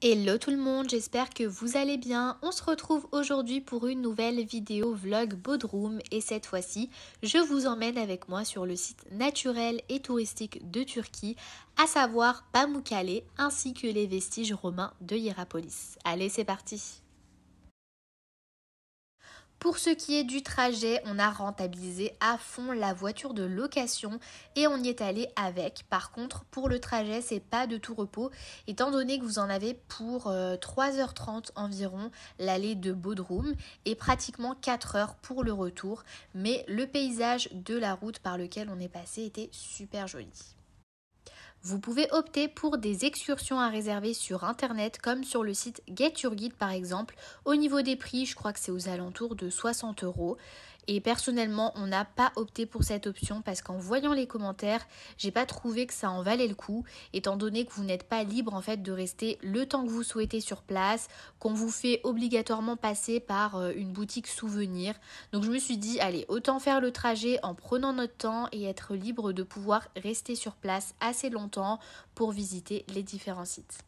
Hello tout le monde, j'espère que vous allez bien. On se retrouve aujourd'hui pour une nouvelle vidéo vlog Bodrum et cette fois-ci, je vous emmène avec moi sur le site naturel et touristique de Turquie, à savoir Pamukkale ainsi que les vestiges romains de Hiérapolis. Allez, c'est parti! Pour ce qui est du trajet, on a rentabilisé à fond la voiture de location et on y est allé avec. Par contre, pour le trajet, c'est pas de tout repos, étant donné que vous en avez pour 3h30 environ l'aller de Bodrum et pratiquement 4 heures pour le retour. Mais le paysage de la route par lequel on est passé était super joli. Vous pouvez opter pour des excursions à réserver sur internet comme sur le site Get Your Guide par exemple. Au niveau des prix, je crois que c'est aux alentours de 60 €. Et personnellement, on n'a pas opté pour cette option parce qu'en voyant les commentaires, j'ai pas trouvé que ça en valait le coup, étant donné que vous n'êtes pas libre en fait de rester le temps que vous souhaitez sur place, qu'on vous fait obligatoirement passer par une boutique souvenir. Donc je me suis dit, allez, autant faire le trajet en prenant notre temps et être libre de pouvoir rester sur place assez longtemps pour visiter les différents sites.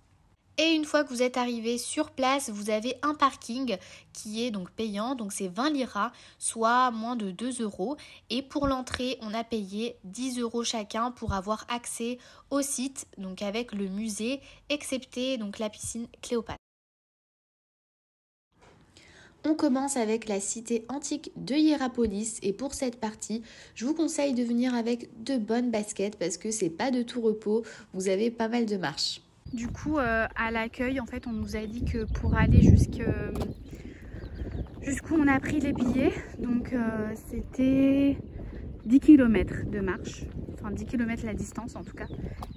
Et une fois que vous êtes arrivé sur place, vous avez un parking qui est donc payant, donc c'est 20 liras, soit moins de 2 €. Et pour l'entrée, on a payé 10 € chacun pour avoir accès au site, donc avec le musée, excepté donc la piscine Cléopâtre. On commence avec la cité antique de Hiérapolis et pour cette partie, je vous conseille de venir avec de bonnes baskets parce que c'est pas de tout repos, vous avez pas mal de marches. Du coup, à l'accueil, en fait, on nous a dit que pour aller jusqu'où on a pris les billets, donc c'était 10 km de marche, enfin 10 km la distance en tout cas.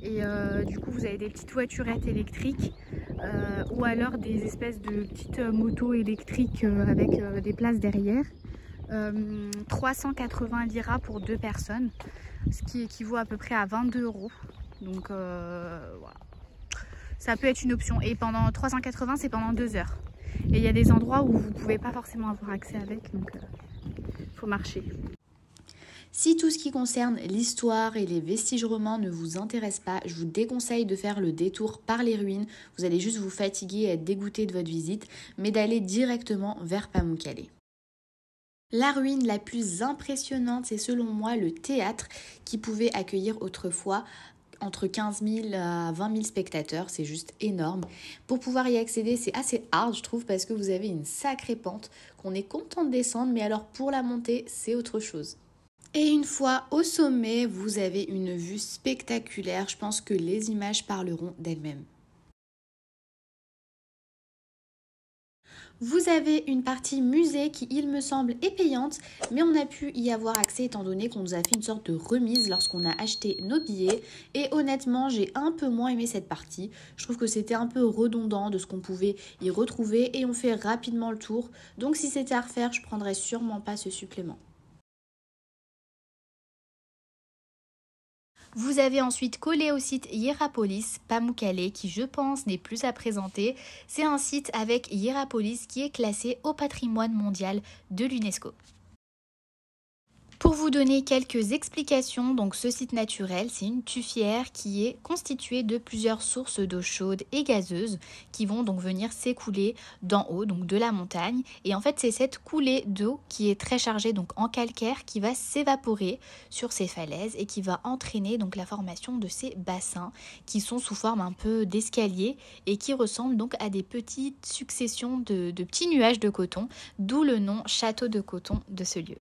Et du coup, vous avez des petites voiturettes électriques ou alors des espèces de petites motos électriques avec des places derrière. 380 liras pour 2 personnes, ce qui équivaut à peu près à 22 €. Donc voilà. Ça peut être une option. Et pendant 380, c'est pendant 2 heures. Et il y a des endroits où vous ne pouvez pas forcément avoir accès avec, donc il faut marcher. Si tout ce qui concerne l'histoire et les vestiges romains ne vous intéresse pas, je vous déconseille de faire le détour par les ruines. Vous allez juste vous fatiguer et être dégoûté de votre visite, mais d'aller directement vers Pamukkale. La ruine la plus impressionnante, c'est selon moi le théâtre qui pouvait accueillir autrefois entre 15 000 à 20 000 spectateurs, c'est juste énorme. Pour pouvoir y accéder, c'est assez hard, je trouve, parce que vous avez une sacrée pente qu'on est content de descendre, mais alors pour la montée, c'est autre chose. Et une fois au sommet, vous avez une vue spectaculaire. Je pense que les images parleront d'elles-mêmes. Vous avez une partie musée qui, il me semble, est payante, mais on a pu y avoir accès étant donné qu'on nous a fait une sorte de remise lorsqu'on a acheté nos billets. Et honnêtement, j'ai un peu moins aimé cette partie. Je trouve que c'était un peu redondant de ce qu'on pouvait y retrouver et on fait rapidement le tour. Donc si c'était à refaire, je prendrais sûrement pas ce supplément. Vous avez ensuite collé au site Hiérapolis, Pamukkale, qui je pense n'est plus à présenter. C'est un site avec Hiérapolis qui est classé au patrimoine mondial de l'UNESCO. Pour vous donner quelques explications, donc ce site naturel, c'est une tuffière qui est constituée de plusieurs sources d'eau chaude et gazeuse qui vont donc venir s'écouler d'en haut, donc de la montagne. Et en fait, c'est cette coulée d'eau qui est très chargée donc en calcaire qui va s'évaporer sur ces falaises et qui va entraîner donc la formation de ces bassins qui sont sous forme un peu d'escalier et qui ressemblent donc à des petites successions de petits nuages de coton, d'où le nom château de coton de ce lieu.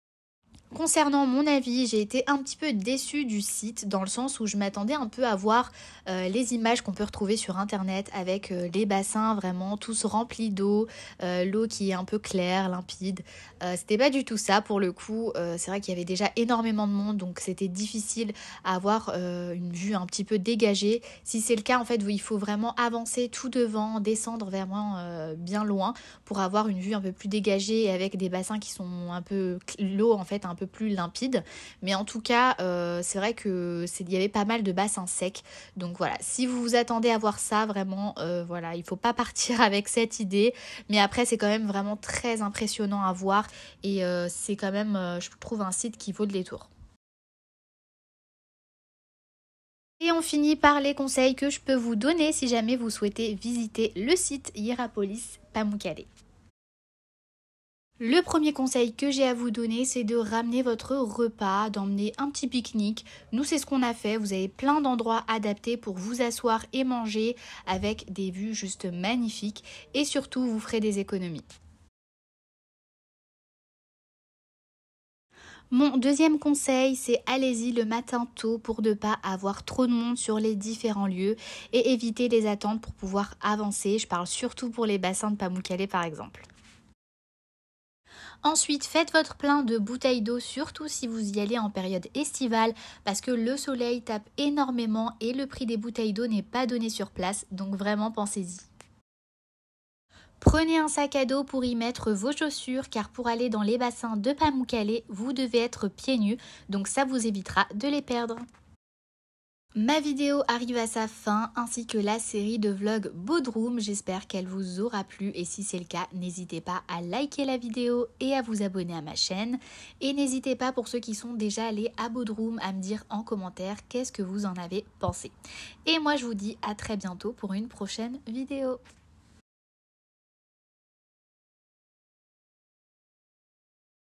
Concernant mon avis, j'ai été un petit peu déçue du site dans le sens où je m'attendais un peu à voir les images qu'on peut retrouver sur internet avec les bassins vraiment tous remplis d'eau, l'eau qui est un peu claire, limpide. C'était pas du tout ça pour le coup. C'est vrai qu'il y avait déjà énormément de monde donc c'était difficile à avoir une vue un petit peu dégagée. Si c'est le cas, en fait, il faut vraiment avancer tout devant, descendre vraiment bien loin pour avoir une vue un peu plus dégagée et avec des bassins qui sont un peu l'eau en fait un peu plus limpide, mais en tout cas c'est vrai que il y avait pas mal de bassins secs, donc voilà, si vous vous attendez à voir ça vraiment voilà, il faut pas partir avec cette idée, mais après c'est quand même vraiment très impressionnant à voir et c'est quand même je trouve un site qui vaut le détour. Et on finit par les conseils que je peux vous donner si jamais vous souhaitez visiter le site Hierapolis Pamukkale. Le premier conseil que j'ai à vous donner, c'est de ramener votre repas, d'emmener un petit pique-nique. Nous, c'est ce qu'on a fait. Vous avez plein d'endroits adaptés pour vous asseoir et manger avec des vues juste magnifiques. Et surtout, vous ferez des économies. Mon deuxième conseil, c'est allez-y le matin tôt pour ne pas avoir trop de monde sur les différents lieux et éviter les attentes pour pouvoir avancer. Je parle surtout pour les bassins de Pamukkale par exemple. Ensuite, faites votre plein de bouteilles d'eau, surtout si vous y allez en période estivale, parce que le soleil tape énormément et le prix des bouteilles d'eau n'est pas donné sur place, donc vraiment pensez-y. Prenez un sac à dos pour y mettre vos chaussures, car pour aller dans les bassins de Pamukkale, vous devez être pieds nus, donc ça vous évitera de les perdre. Ma vidéo arrive à sa fin, ainsi que la série de vlogs Bodrum. J'espère qu'elle vous aura plu et si c'est le cas, n'hésitez pas à liker la vidéo et à vous abonner à ma chaîne. Et n'hésitez pas, pour ceux qui sont déjà allés à Bodrum, à me dire en commentaire qu'est-ce que vous en avez pensé. Et moi je vous dis à très bientôt pour une prochaine vidéo.